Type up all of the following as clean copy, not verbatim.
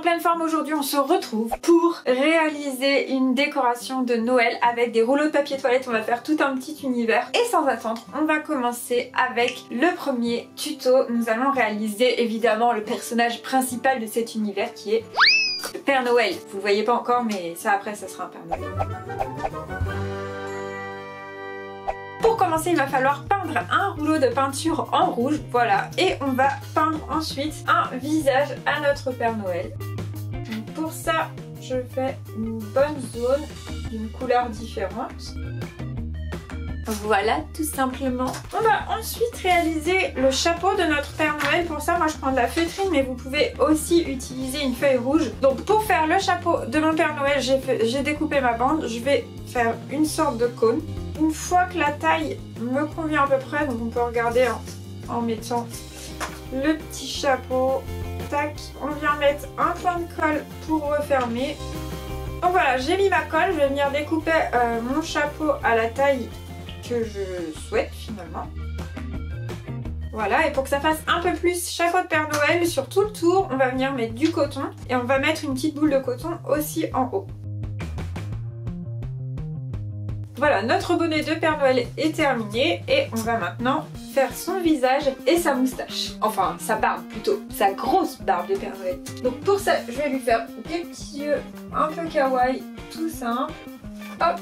pleine forme aujourd'hui, on se retrouve pour réaliser une décoration de Noël avec des rouleaux de papier toilette. On va faire tout un petit univers. Et sans attendre, on va commencer avec le premier tuto. Nous allons réaliser évidemment le personnage principal de cet univers qui est le Père Noël. Vous le voyez pas encore, mais ça après, ça sera un Père Noël. Pour commencer, il va falloir peindre un rouleau de peinture en rouge, voilà, et on va peindre ensuite un visage à notre Père Noël. Donc pour ça, je fais une bonne zone d'une couleur différente. Voilà, tout simplement. On va ensuite réaliser le chapeau de notre Père Noël. Pour ça, moi je prends de la feutrine, mais vous pouvez aussi utiliser une feuille rouge. Donc pour faire le chapeau de mon Père Noël, j'ai découpé ma bande. Je vais faire une sorte de cône. Une fois que la taille me convient à peu près, donc on peut regarder en mettant le petit chapeau. Tac, on vient mettre un point de colle pour refermer. Donc voilà, j'ai mis ma colle. Je vais venir découper mon chapeau à la taille que je souhaite finalement. Voilà, et pour que ça fasse un peu plus chapeau de Père Noël sur tout le tour, on va venir mettre du coton et on va mettre une petite boule de coton aussi en haut. Voilà, notre bonnet de Père Noël est terminé et on va maintenant faire son visage et sa moustache. Enfin, sa barbe plutôt, sa grosse barbe de Père Noël. Donc pour ça, je vais lui faire des petits yeux un peu kawaii, tout simple. Hop,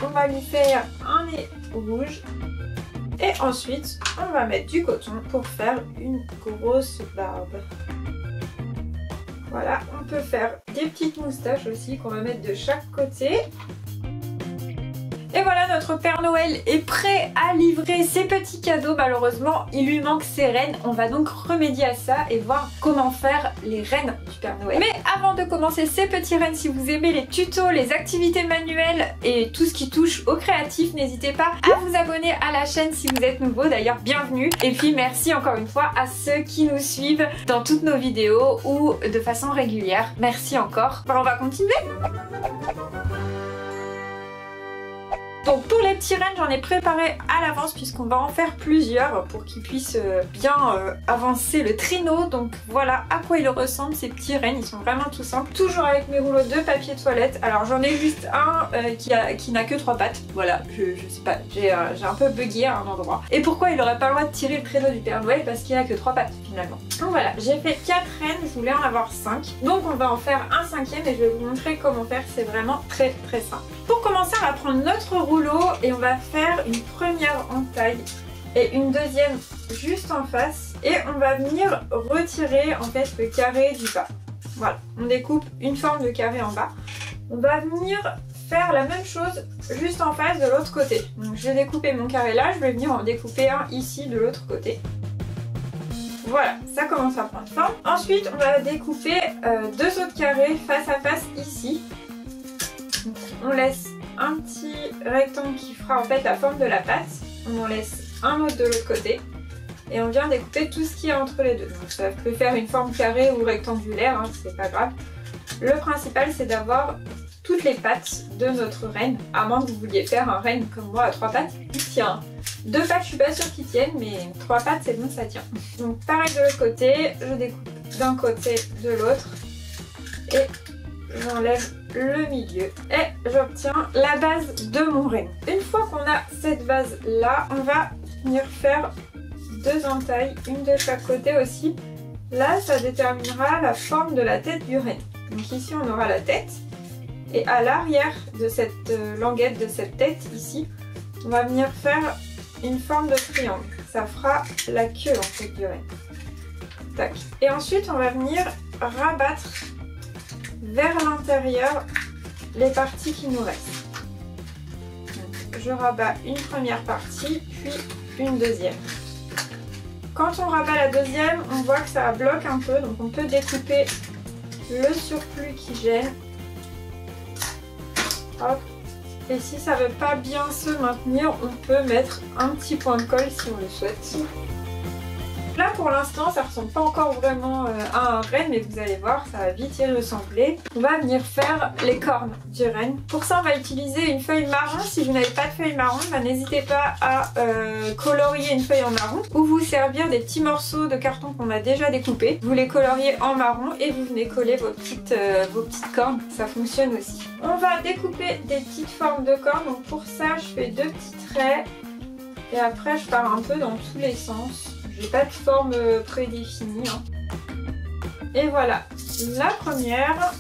on va lui faire un nez rouge et ensuite on va mettre du coton pour faire une grosse barbe. Voilà, on peut faire des petites moustaches aussi qu'on va mettre de chaque côté. Et voilà, notre Père Noël est prêt à livrer ses petits cadeaux. Malheureusement, il lui manque ses rennes. On va donc remédier à ça et voir comment faire les rennes du Père Noël. Mais avant de commencer ces petits rennes, si vous aimez les tutos, les activités manuelles et tout ce qui touche au créatif, n'hésitez pas à vous abonner à la chaîne si vous êtes nouveau. D'ailleurs, bienvenue. Et puis merci encore une fois à ceux qui nous suivent dans toutes nos vidéos ou de façon régulière. Merci encore. On va continuer. Donc pour les petits rennes, j'en ai préparé à l'avance puisqu'on va en faire plusieurs pour qu'ils puissent bien avancer le traîneau. Donc voilà à quoi ils ressemblent ces petits rennes, ils sont vraiment tout simples. Toujours avec mes rouleaux de papier toilette. Alors j'en ai juste un qui n'a que 3 pattes. Voilà, je sais pas, j'ai un peu bugué à un endroit. Et pourquoi il n'aurait pas le droit de tirer le traîneau du Père Noël? Parce qu'il n'a que 3 pattes finalement. Donc voilà, j'ai fait 4 rennes, je voulais en avoir 5. Donc on va en faire un 5e et je vais vous montrer comment faire, c'est vraiment très très simple. Pour commencer, on va prendre notre rouleau et on va faire une première entaille et une deuxième juste en face et on va venir retirer en fait le carré du bas. Voilà, on découpe une forme de carré en bas. On va venir faire la même chose juste en face de l'autre côté. Donc j'ai découpé mon carré là, je vais venir en découper un ici de l'autre côté. Voilà, ça commence à prendre forme. Ensuite, on va découper 2 autres carrés face à face ici. Donc, on laisse un petit rectangle qui fera en fait la forme de la patte. On en laisse un autre de l'autre côté. Et on vient découper tout ce qui est entre les deux. Donc ça peut faire une forme carrée ou rectangulaire, hein, c'est pas grave. Le principal c'est d'avoir toutes les pattes de notre renne. À moins que vous vouliez faire un renne comme moi à 3 pattes qui tient. 2 pattes je suis pas sûre qu'ils tiennent, mais 3 pattes c'est bon, ça tient. Donc pareil de l'autre côté, je découpe d'un côté de l'autre. Et j'enlève le milieu et j'obtiens la base de mon renne. Une fois qu'on a cette base là, on va venir faire 2 entailles, une de chaque côté aussi. Là, ça déterminera la forme de la tête du renne. Donc ici, on aura la tête et à l'arrière de cette languette de cette tête ici, on va venir faire une forme de triangle. Ça fera la queue en fait du renne. Tac. Et ensuite, on va venir rabattre vers l'intérieur les parties qui nous restent. Donc, je rabats une première partie, puis une deuxième. Quand on rabat la deuxième, on voit que ça bloque un peu, donc on peut découper le surplus qui gêne. Hop. Et si ça ne veut pas bien se maintenir, on peut mettre un petit point de colle si on le souhaite. Là pour l'instant ça ressemble pas encore vraiment à un renne, mais vous allez voir, ça va vite y ressembler. On va venir faire les cornes du renne. Pour ça on va utiliser une feuille marron. Si vous n'avez pas de feuille marron, bah, n'hésitez pas à colorier une feuille en marron ou vous servir des petits morceaux de carton qu'on a déjà découpés. Vous les coloriez en marron et vous venez coller vos petites cornes, ça fonctionne aussi. On va découper des petites formes de cornes, donc pour ça je fais 2 petits traits et après je pars un peu dans tous les sens. J'ai pas de forme prédéfinie. Hein. Et voilà, la première.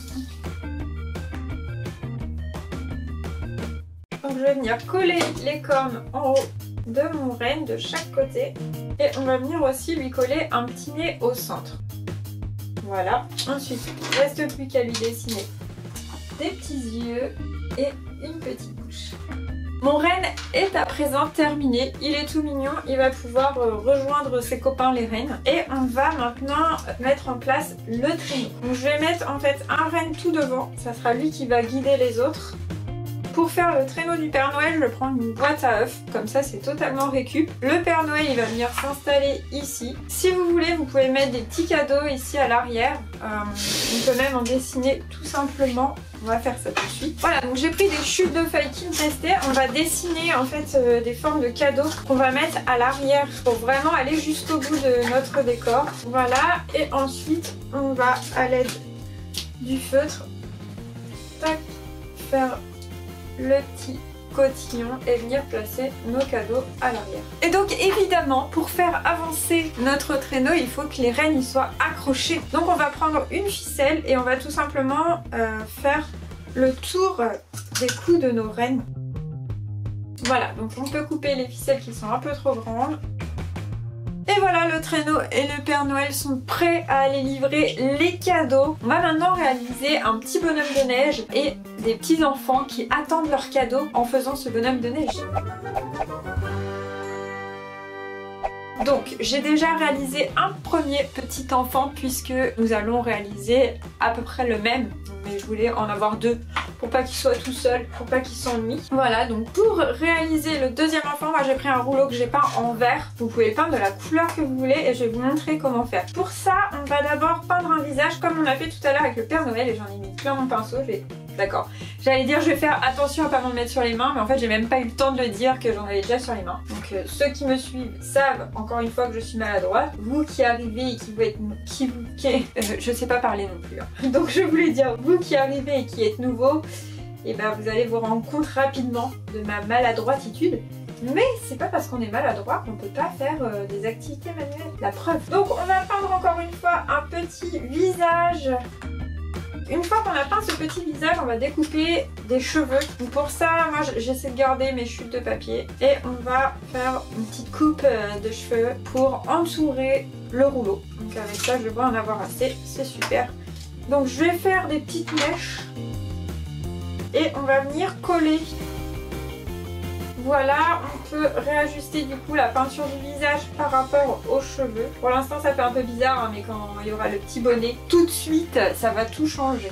Donc je vais venir coller les cornes en haut de mon renne de chaque côté et on va venir aussi lui coller un petit nez au centre. Voilà, ensuite il ne reste plus qu'à lui dessiner des petits yeux et une petite bouche. Mon renne est à présent terminé, il est tout mignon, il va pouvoir rejoindre ses copains les rennes. Et on va maintenant mettre en place le traîneau. Donc je vais mettre en fait un renne tout devant, ça sera lui qui va guider les autres. Pour faire le traîneau du Père Noël, je prends une boîte à œufs, comme ça c'est totalement récup. Le Père Noël il va venir s'installer ici. Si vous voulez, vous pouvez mettre des petits cadeaux ici à l'arrière. On peut même en dessiner tout simplement. On va faire ça tout de suite. Voilà, donc j'ai pris des chutes de feuilles Pinterest. On va dessiner en fait des formes de cadeaux qu'on va mettre à l'arrière pour vraiment aller jusqu'au bout de notre décor. Voilà, et ensuite on va à l'aide du feutre, tac, faire le petit cotillon et venir placer nos cadeaux à l'arrière. Et donc évidemment, pour faire avancer notre traîneau, il faut que les rennes soient accrochées. Donc on va prendre une ficelle et on va tout simplement faire le tour des coups de nos rennes. Voilà, donc on peut couper les ficelles qui sont un peu trop grandes. Et voilà, le traîneau et le Père Noël sont prêts à aller livrer les cadeaux. On va maintenant réaliser un petit bonhomme de neige et des petits enfants qui attendent leurs cadeaux en faisant ce bonhomme de neige. Donc j'ai déjà réalisé un premier petit enfant puisque nous allons réaliser à peu près le même. Mais je voulais en avoir 2 pour pas qu'il soit tout seul, pour pas qu'il s'ennuie. Voilà, donc pour réaliser le deuxième enfant, moi j'ai pris un rouleau que j'ai peint en vert. Vous pouvez peindre de la couleur que vous voulez et je vais vous montrer comment faire. Pour ça, on va d'abord peindre un visage comme on a fait tout à l'heure avec le Père Noël et j'en ai mis plein mon pinceau. D'accord. J'allais dire je vais faire attention à pas m'en mettre sur les mains, mais en fait j'ai même pas eu le temps de le dire que j'en avais déjà sur les mains. Donc ceux qui me suivent savent encore une fois que je suis maladroite. Vous qui arrivez et je sais pas parler non plus. Hein. Donc je voulais dire vous qui arrivez et qui êtes nouveau, et ben vous allez vous rendre compte rapidement de ma maladroititude. Mais c'est pas parce qu'on est maladroit qu'on peut pas faire des activités manuelles. La preuve. Donc on va peindre encore une fois un petit visage. Une fois qu'on a peint ce petit visage, on va découper des cheveux. Donc pour ça, moi j'essaie de garder mes chutes de papier. Et on va faire une petite coupe de cheveux pour entourer le rouleau. Donc avec ça, je vais en avoir assez, c'est super. Donc je vais faire des petites mèches. Et on va venir coller. Voilà, on peut réajuster du coup la peinture du visage par rapport aux cheveux. Pour l'instant ça fait un peu bizarre, hein, mais quand il y aura le petit bonnet, tout de suite ça va tout changer.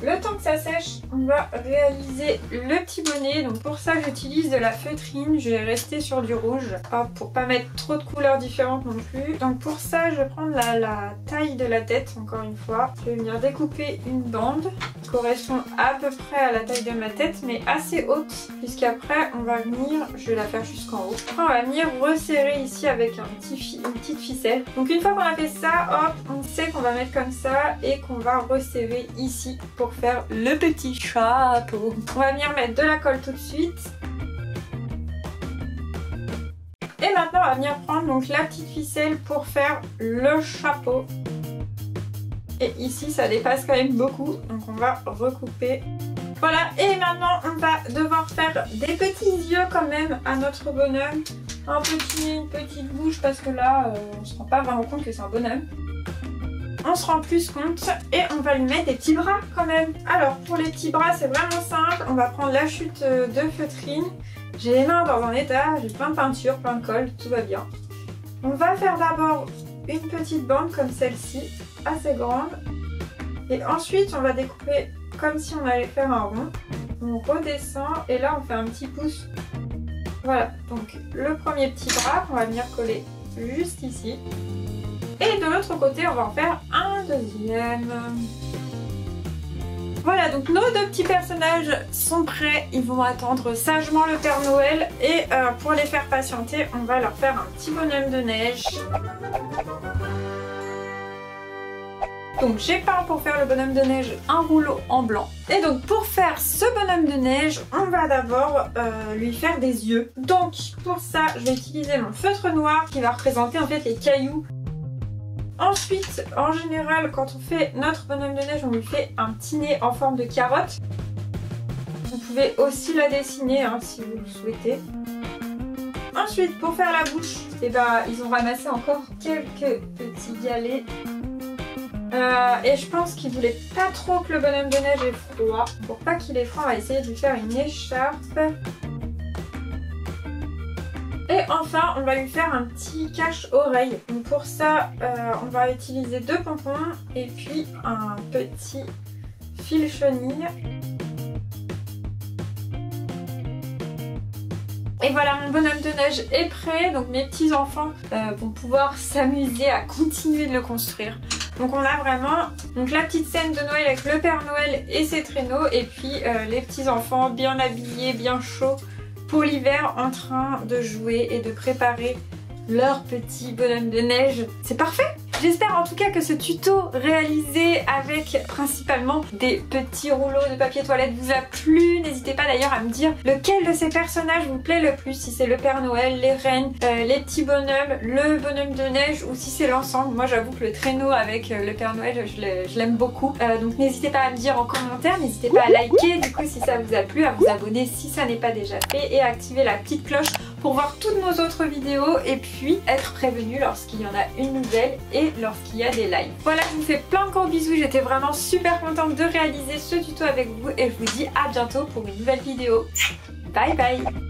Le temps que ça sèche, on va réaliser le petit bonnet. Donc pour ça j'utilise de la feutrine, je vais rester sur du rouge pour pas mettre trop de couleurs différentes non plus. Donc pour ça je vais prendre la taille de la tête encore une fois. Je vais venir découper une bande qui correspond à peu près à la taille de ma tête mais assez haute, puisqu'après on va venir, je vais la faire jusqu'en haut. Après on va venir resserrer ici avec une petite ficelle. Donc une fois qu'on a fait ça, hop, on sait qu'on va mettre comme ça et qu'on va resserrer ici pour faire le petit chapeau. On va venir mettre de la colle tout de suite. Et maintenant on va venir prendre donc la petite ficelle pour faire le chapeau. Et ici ça dépasse quand même beaucoup, donc on va recouper. Voilà, et maintenant on va devoir faire des petits yeux quand même à notre bonhomme. Un petit nez, une petite bouche, parce que là on se rend pas vraiment compte que c'est un bonhomme. On se rend plus compte et on va lui mettre des petits bras quand même. Alors pour les petits bras c'est vraiment simple, on va prendre la chute de feutrine. J'ai les mains dans un état, j'ai plein de peinture, plein de colle, tout va bien. On va faire d'abord une petite bande comme celle-ci, assez grande. Et ensuite on va découper comme si on allait faire un rond. On redescend et là on fait un petit pouce. Voilà, donc le premier petit bras qu'on va venir coller juste ici. Et de l'autre côté, on va en faire un deuxième. Voilà, donc nos deux petits personnages sont prêts. Ils vont attendre sagement le Père Noël. Et pour les faire patienter, on va leur faire un petit bonhomme de neige. Donc j'ai peint pour faire le bonhomme de neige un rouleau en blanc. Et donc pour faire ce bonhomme de neige, on va d'abord lui faire des yeux. Donc pour ça, je vais utiliser mon feutre noir qui va représenter en fait les cailloux. Ensuite, en général, quand on fait notre bonhomme de neige, on lui fait un petit nez en forme de carotte. Vous pouvez aussi la dessiner hein, si vous le souhaitez. Ensuite, pour faire la bouche, et ils ont ramassé encore quelques petits galets. Et je pense qu'ils voulaient pas trop que le bonhomme de neige ait froid. Pour pas qu'il ait froid, on va essayer de lui faire une écharpe. Et enfin, on va lui faire un petit cache-oreille. Donc pour ça, on va utiliser 2 pompons et puis un petit fil chenille. Et voilà, mon bonhomme de neige est prêt. Donc mes petits enfants vont pouvoir s'amuser à continuer de le construire. Donc on a vraiment la petite scène de Noël avec le Père Noël et ses traîneaux. Et puis les petits enfants bien habillés, bien chauds pour l'hiver, en train de jouer et de préparer leur petit bonhomme de neige. C'est parfait! J'espère en tout cas que ce tuto réalisé avec principalement des petits rouleaux de papier toilette vous a plu. N'hésitez pas d'ailleurs à me dire lequel de ces personnages vous plaît le plus, si c'est le Père Noël, les reines, les petits bonhommes, le bonhomme de neige ou si c'est l'ensemble. Moi j'avoue que le traîneau avec le Père Noël, je l'aime beaucoup. Donc n'hésitez pas à me dire en commentaire, n'hésitez pas à liker du coup si ça vous a plu, à vous abonner si ça n'est pas déjà fait et à activer la petite cloche pour voir toutes nos autres vidéos et puis être prévenu lorsqu'il y en a une nouvelle et lorsqu'il y a des lives. Voilà, je vous fais plein de gros bisous, j'étais vraiment super contente de réaliser ce tuto avec vous et je vous dis à bientôt pour une nouvelle vidéo. Bye bye!